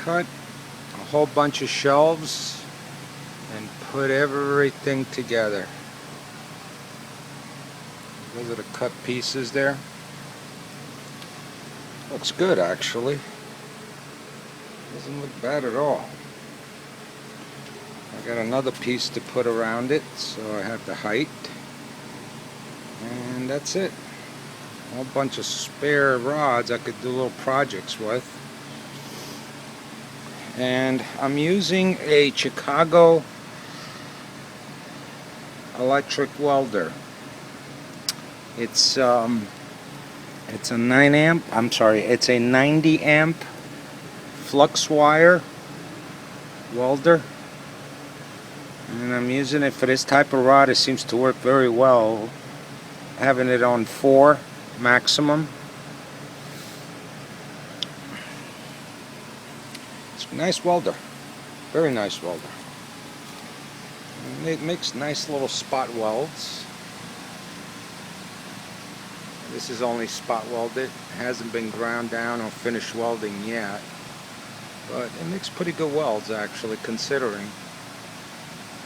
cut a whole bunch of shelves and put everything together. Those are the cut pieces there. Looks good, actually. Doesn't look bad at all. I got another piece to put around it, so I have the height. And that's it. A whole bunch of spare rods I could do little projects with. And I'm using a Chicago electric welder. It's a 9 amp, it's a 90 amp flux wire welder, and I'm using it for this type of rod. It seems to work very well, having it on 4 maximum. It's a nice welder, very nice welder. And it makes nice little spot welds. This is only spot welded. It hasn't been ground down or finished welding yet, but it makes pretty good welds, actually, considering.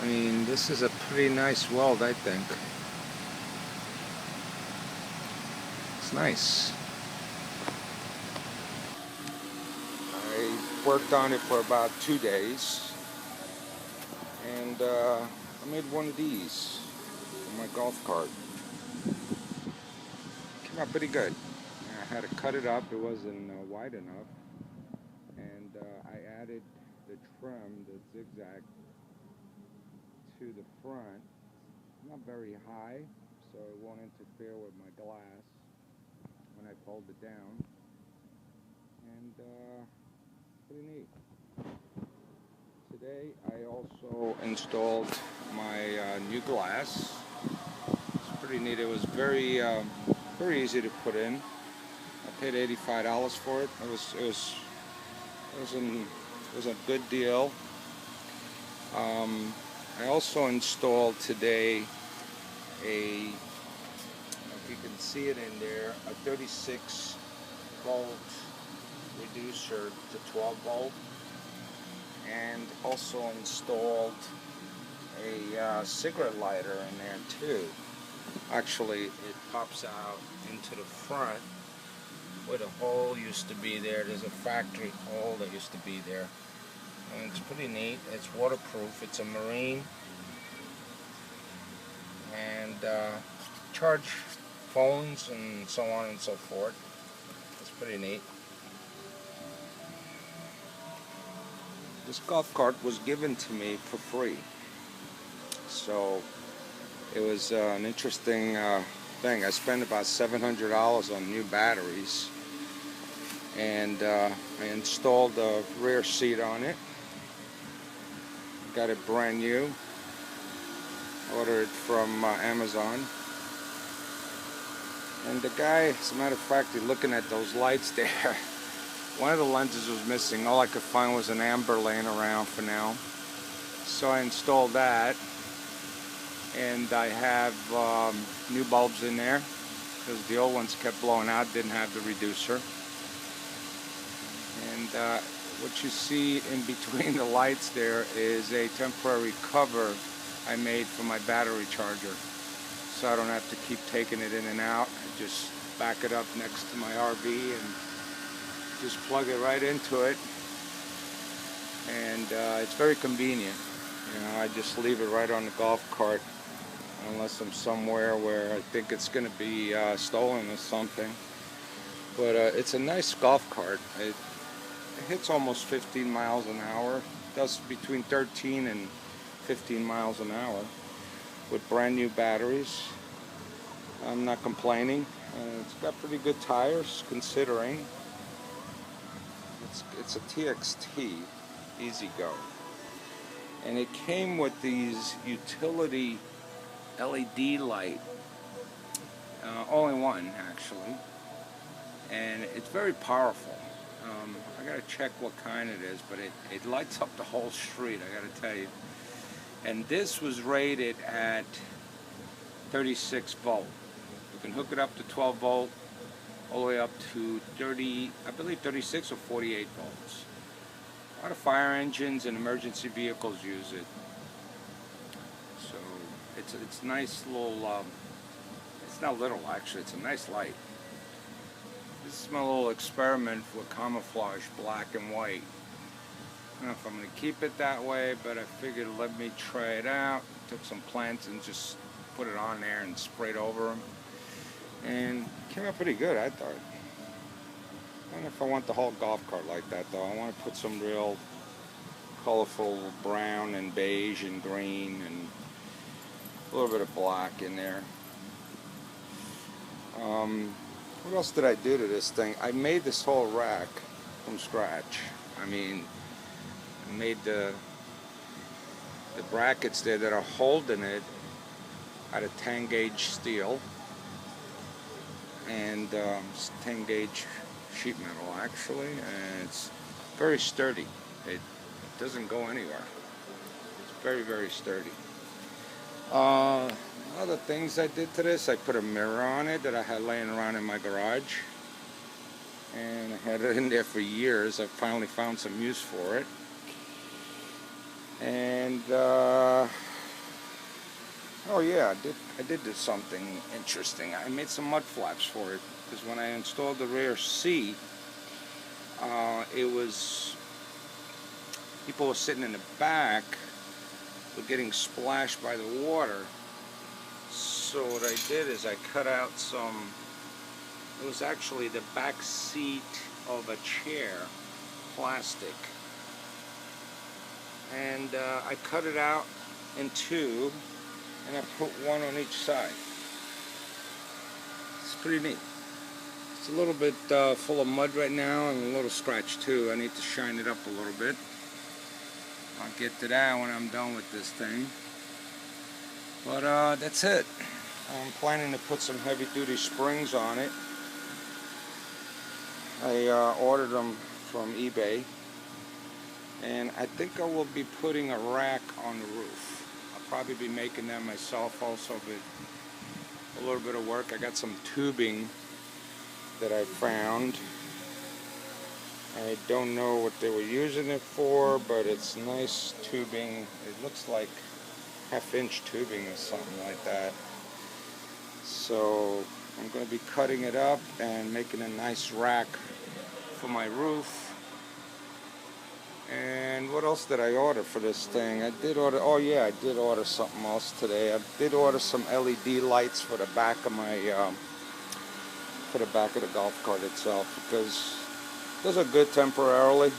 I mean, this is a pretty nice weld, I think. It's nice. I worked on it for about 2 days, and I made one of these for my golf cart. Came out pretty good. I had to cut it up. It wasn't wide enough, and I added the trim, the zigzag, to the front. Not very high, so it won't interfere with my glass when I fold it down. And pretty neat. Today I also installed my new glass. It's pretty neat. It was very easy to put in. I paid $85 for it. It was a good deal. I also installed today if you can see it in there, a 36 volt reducer to 12 volt, and also installed a cigarette lighter in there too. Actually, it pops out into the front where the hole used to be there. There's a factory hole that used to be there. And it's pretty neat. It's waterproof. It's a marine. And charge phones and so on and so forth. It's pretty neat. This golf cart was given to me for free. So it was an interesting thing. I spent about $700 on new batteries, and I installed a rear seat on it. Got it brand new. Ordered it from Amazon. And the guy, as a matter of fact, he's looking at those lights there. One of the lenses was missing. All I could find was an amber laying around for now. So I installed that. And I have new bulbs in there, because the old ones kept blowing out, didn't have the reducer. And what you see in between the lights there is a temporary cover I made for my battery charger, so I don't have to keep taking it in and out. I just back it up next to my RV and just plug it right into it, and it's very convenient. You know, I just leave it right on the golf cart, unless I'm somewhere where I think it's going to be stolen or something. But it's a nice golf cart. It hits almost 15 miles an hour. It does between 13 and 15 miles an hour with brand new batteries. I'm not complaining. It's got pretty good tires, considering. It's a TXT Easy Go, and it came with these utility LED light, only one actually, and it's very powerful. I gotta check what kind it is, but it lights up the whole street, I gotta tell you. And this was rated at 36 volt. You can hook it up to 12 volt, all the way up to 30, I believe 36 or 48 volts. A lot of fire engines and emergency vehicles use it. So it's nice little, it's not little actually, it's a nice light. This is my little experiment with camouflage, black and white. I don't know if I'm going to keep it that way, but I figured let me try it out. Took some plants and just put it on there and sprayed over them. And it came out pretty good, I thought. I don't know if I want the whole golf cart like that though. I want to put some real colorful brown and beige and green and a little bit of black in there. What else did I do to this thing? I made this whole rack from scratch. I mean, I made the brackets there that are holding it out of 10 gauge steel and 10 gauge sheet metal actually, and it's very sturdy. It doesn't go anywhere. It's very, very sturdy. Other things I did to this, I put a mirror on it that I had laying around in my garage, and I had it in there for years. I finally found some use for it. And oh yeah, I did do something interesting. I made some mud flaps for it, because when I installed the rear seat, it was, people were sitting in the back, were getting splashed by the water. So what I did is I cut out some, it was actually the back seat of a chair, plastic. And I cut it out in two, and I put one on each side. It's pretty neat. It's a little bit full of mud right now and a little scratch too. I need to shine it up a little bit. I'll get to that when I'm done with this thing. But that's it. I'm planning to put some heavy-duty springs on it. I ordered them from eBay. And I think I will be putting a rack on the roof. I'll probably be making that myself also, but a little bit of work. I got some tubing that I found. I don't know what they were using it for, but it's nice tubing. It looks like half-inch tubing or something like that. So I'm going to be cutting it up and making a nice rack for my roof. And what else did I order for this thing? I did order, oh yeah, I did order something else today. I did order some LED lights for the back of my, for the back of the golf cart itself, because those are good temporarily.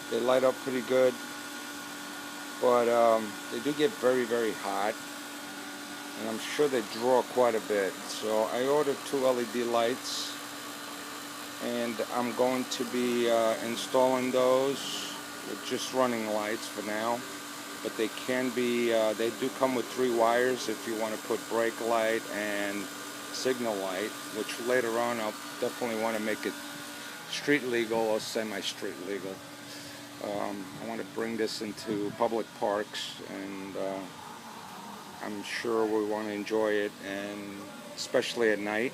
They light up pretty good, but they do get very, very hot, and I'm sure they draw quite a bit. So I ordered 2 LED lights, and I'm going to be installing those with just running lights for now, but they can be, they do come with 3 wires if you want to put brake light and signal light, which later on I'll definitely want to make it street legal or semi-street legal. I want to bring this into public parks, and I'm sure we want to enjoy it, and especially at night.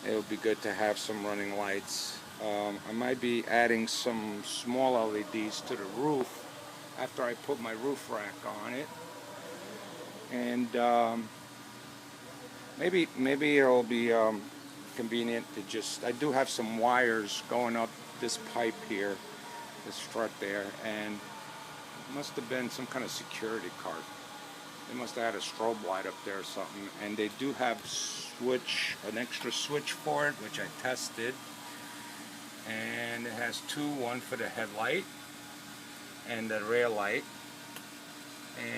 It would be good to have some running lights. I might be adding some small LEDs to the roof after I put my roof rack on it, and maybe it'll be convenient to just, I do have some wires going up this pipe here, this strut there, and it must have been some kind of security card. They must have had a strobe light up there or something, and they do have an extra switch for it, which I tested, and it has 2, one for the headlight and the rear light,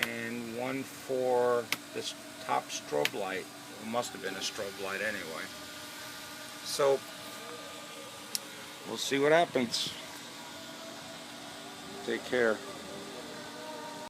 and one for this top strobe light. It must have been a strobe light anyway. So we'll see what happens. Take care.